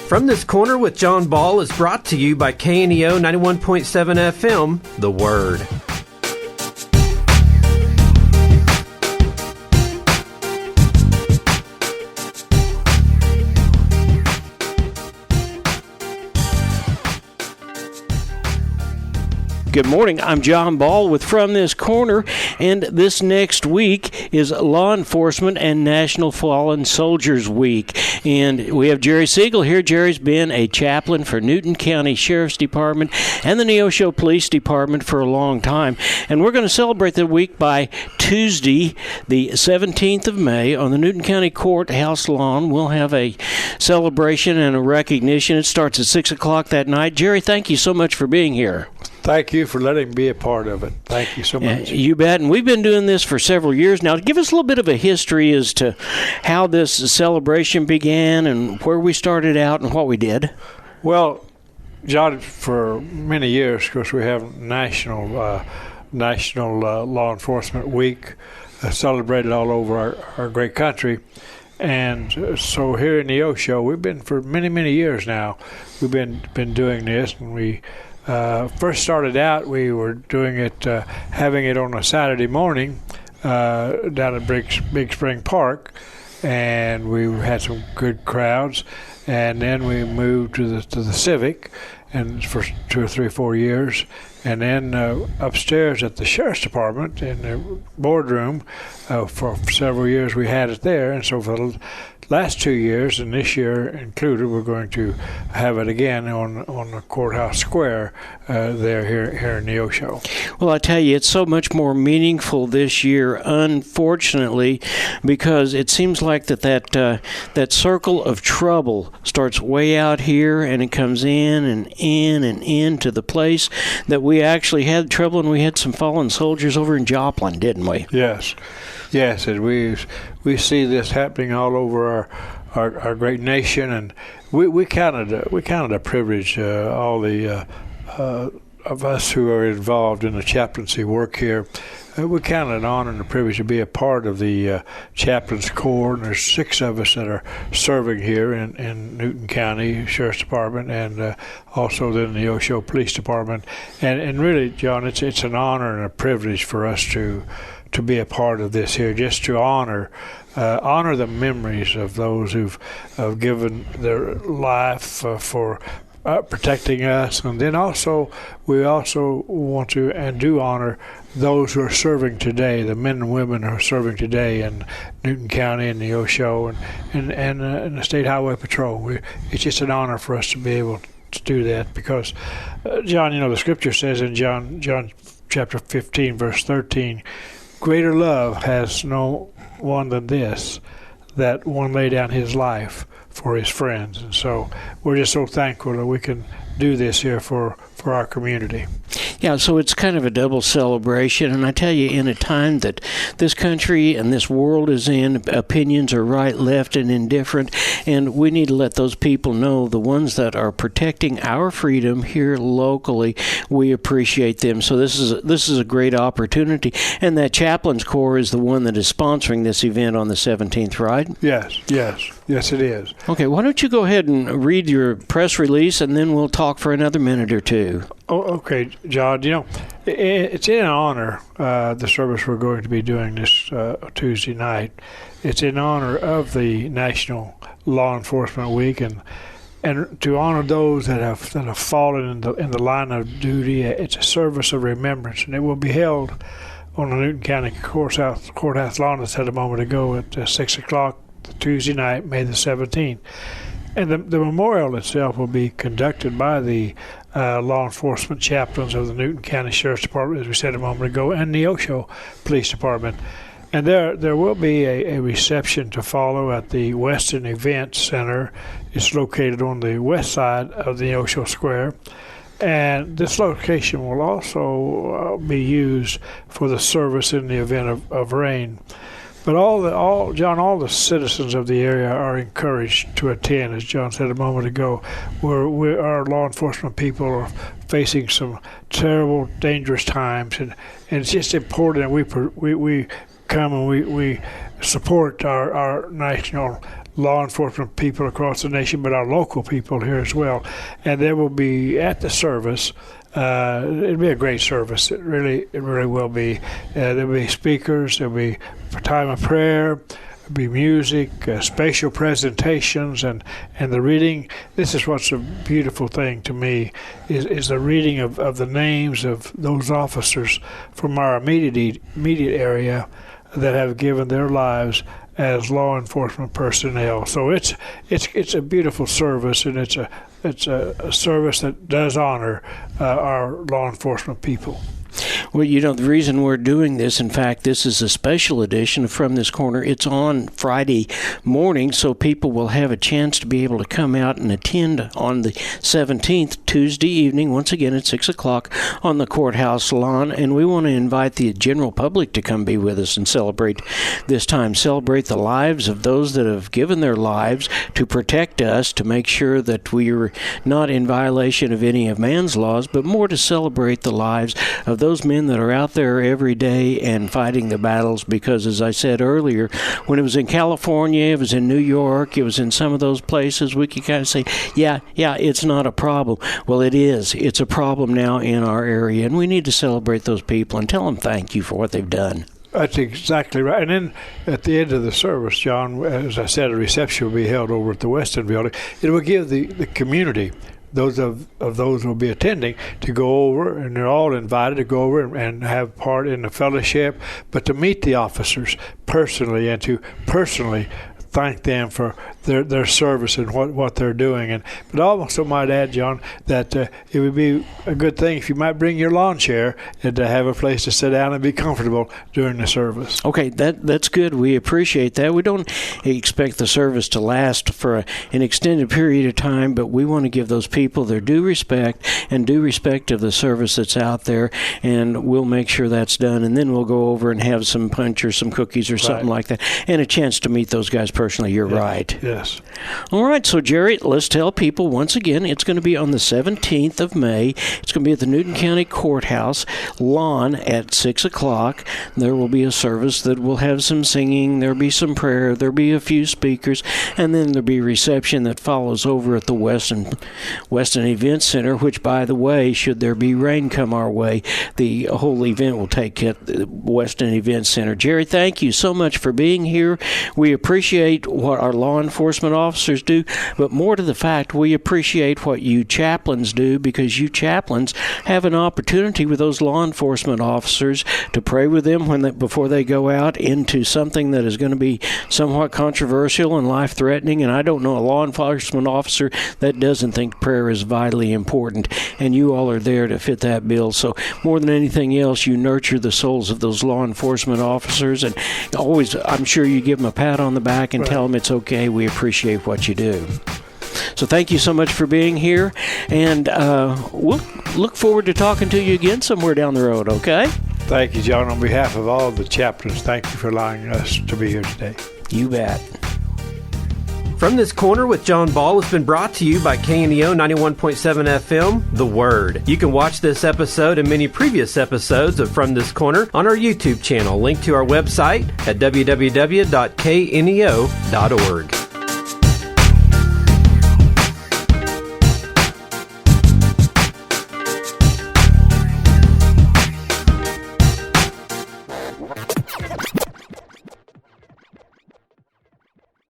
From This Corner with John Ball is brought to you by KNEO 91.7 FM, The Word. Good morning. I'm John Ball with From This Corner, and this next week is Law Enforcement and National Fallen Soldiers Week. And we have Jerry Seigel here. Jerry's been a chaplain for Newton County Sheriff's Department and the Neosho Police Department for a long time. And we're going to celebrate the week by Tuesday, the 17th of May, on the Newton County Courthouse lawn. We'll have a celebration and a recognition. It starts at 6 o'clock that night. Jerry, thank you so much for being here. Thank you for letting me be a part of it. Thank you so much. You bet. And we've been doing this for several years now. Give us a little bit of a history as to how this celebration began and where we started out and what we did. Well, John, for many years, of course, we have National Law Enforcement Week celebrated all over our great country. And so here in Neosho, we've been for many, many years now, we've been doing this. And we first started out, we were doing it, having it on a Saturday morning down at Big Spring Park, and we had some good crowds. And then we moved to the Civic, and for 2 or 3 or 4 years, and then upstairs at the Sheriff's Department in the boardroom for several years we had it there. And so for the last 2 years, and this year included, we're going to have it again on the Courthouse Square here in Neosho. Well, I tell you, it's so much more meaningful this year, unfortunately, because it seems like that circle of trouble starts way out here, and it comes in and in and into the place that we actually had trouble, and we had some fallen soldiers over in Joplin, didn't we? Yes, and we see this happening all over our great nation, and we counted a privilege, all the of us who are involved in the chaplaincy work here. We count it an honor and a privilege to be a part of the Chaplains Corps, and there's 6 of us that are serving here in Newton County Sheriff's Department, and also then the Neosho Police Department. And really, John, it's an honor and a privilege for us to be a part of this here, just to honor the memories of those who've given their life for protecting us. And then we also want to and do honor those who are serving today, the men and women who are serving today in Newton County and Neosho and the State Highway Patrol. It's just an honor for us to be able to do that, because John, the Scripture says in John chapter 15, verse 13, greater love has no one than this, that one lay down his life for his friends. And so we're just so thankful that we can do this here for our community. Yeah, so it's kind of a double celebration, and I tell you, in a time that this country and this world is in, opinions are right, left, and indifferent, and we need to let those people know, the ones that are protecting our freedom here locally, we appreciate them. So this is a great opportunity, and that Chaplains Corps is the one that is sponsoring this event on the 17th, right? Yes, it is. Okay, why don't you go ahead and read your press release, and then we'll talk for another minute or two. Oh, okay, John. It's in honor, the service we're going to be doing this Tuesday night. It's in honor of the National Law Enforcement Week, and to honor those that have fallen in the line of duty. It's a service of remembrance, and it will be held on the Newton County Courthouse lawn, as I said a moment ago, at 6 o'clock Tuesday night, May the 17th. And the memorial itself will be conducted by the law enforcement chaplains of the Newton County Sheriff's Department, as we said a moment ago, and the Neosho Police Department. And there will be a reception to follow at the Weston Event Center. It's located on the west side of the Neosho Square. And this location will also be used for the service in the event of rain. But all the citizens of the area are encouraged to attend, as John said a moment ago, where our law enforcement people are facing some terrible, dangerous times, and it's just important that we come and we support our national law enforcement people across the nation, but our local people here as well. And there will be at the service. It'll be a great service. It really will be. There'll be speakers. There'll be a time of prayer. There'll be music, spatial presentations, and the reading. This is what's a beautiful thing to me is the reading of the names of those officers from our immediate area that have given their lives as law enforcement personnel. So it's a beautiful service, and it's a service that does honor our law enforcement people. Well, the reason we're doing this, in fact, this is a special edition of From This Corner. It's on Friday morning, so people will have a chance to be able to come out and attend on the 17th, Tuesday evening, once again at 6 o'clock on the courthouse lawn. And we want to invite the general public to come be with us and celebrate this time. Celebrate the lives of those that have given their lives to protect us, to make sure that we are not in violation of any of man's laws, but more to celebrate the lives of those men that are out there every day and fighting the battles, because as I said earlier, when it was in California, it was in New York, it was in some of those places, we could kind of say, yeah, it's not a problem. Well, it is. It's a problem now in our area, and we need to celebrate those people and tell them thank you for what they've done. That's exactly right. And then at the end of the service, John, as I said, a reception will be held over at the Weston Building. It will give the community, those of those who will be attending, to go over, and they're all invited to go over and have part in the fellowship, but to meet the officers personally and to personally thank them for their service and what they're doing. But I also might add, John, that it would be a good thing if you might bring your lawn chair and to have a place to sit down and be comfortable during the service. Okay, that's good. We appreciate that. We don't expect the service to last for an extended period of time, but we want to give those people their due respect and due respect of the service that's out there, and we'll make sure that's done. And then we'll go over and have some punch or some cookies or something like that, and a chance to meet those guys personally. You're right. Yes. All right, so Jerry, let's tell people once again, it's going to be on the 17th of May. It's going to be at the Newton County Courthouse lawn at 6 o'clock. There will be a service that will have some singing, there'll be some prayer, there'll be a few speakers, and then there'll be a reception that follows over at the Weston Event Center, which, by the way, should there be rain come our way, the whole event will take at the Weston Event Center. Jerry, thank you so much for being here. We appreciate what our law enforcement officers do, but more to the fact, we appreciate what you chaplains do, because you chaplains have an opportunity with those law enforcement officers to pray with them before they go out into something that is going to be somewhat controversial and life-threatening. And I don't know a law enforcement officer that doesn't think prayer is vitally important, and you all are there to fit that bill. So more than anything else, you nurture the souls of those law enforcement officers, and always, I'm sure you give them a pat on the back and tell them it's okay. We appreciate what you do. So thank you so much for being here, and we'll look forward to talking to you again somewhere down the road, okay? Thank you, John. On behalf of all the chaplains, thank you for allowing us to be here today. You bet. From This Corner with John Ball has been brought to you by KNEO 91.7 FM, The Word. You can watch this episode and many previous episodes of From This Corner on our YouTube channel, linked to our website at www.kneo.org.